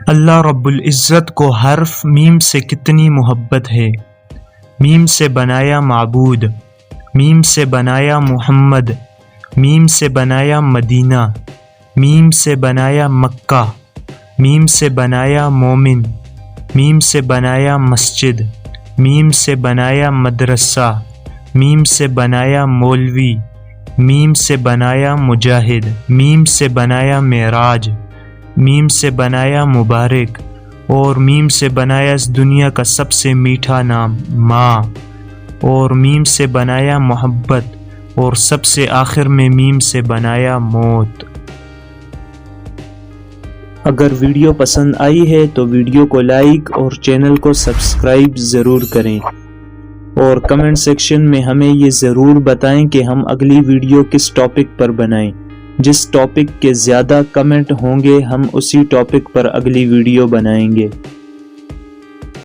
اللہ رب العزت کو حرف میم سے کتنی محبت ہے۔ میم سے بنایا معبود، میم سے بنایا محمد، میم سے بنایا مدینہ، میم سے بنایا مکہ، میم سے بنایا مومن، میم سے بنایا مسجد، میم سے بنایا مدرسہ، میم سے بنایا مولوی، میم سے بنایا مجاہد، میم سے بنایا معراج، میم سے بنایا مبارک، اور میم سے بنایا اس دنیا کا سب سے میٹھا نام ماں، اور میم سے بنایا محبت، اور سب سے آخر میں میم سے بنایا موت۔ اگر ویڈیو پسند آئی ہے تو ویڈیو کو لائک اور چینل کو سبسکرائب ضرور کریں، اور کمنٹ سیکشن میں ہمیں یہ ضرور بتائیں کہ ہم اگلی ویڈیو کس ٹاپک پر بنائیں۔ جس ٹاپک کے زیادہ کمنٹ ہوں گے ہم اسی ٹاپک پر اگلی ویڈیو بنائیں گے۔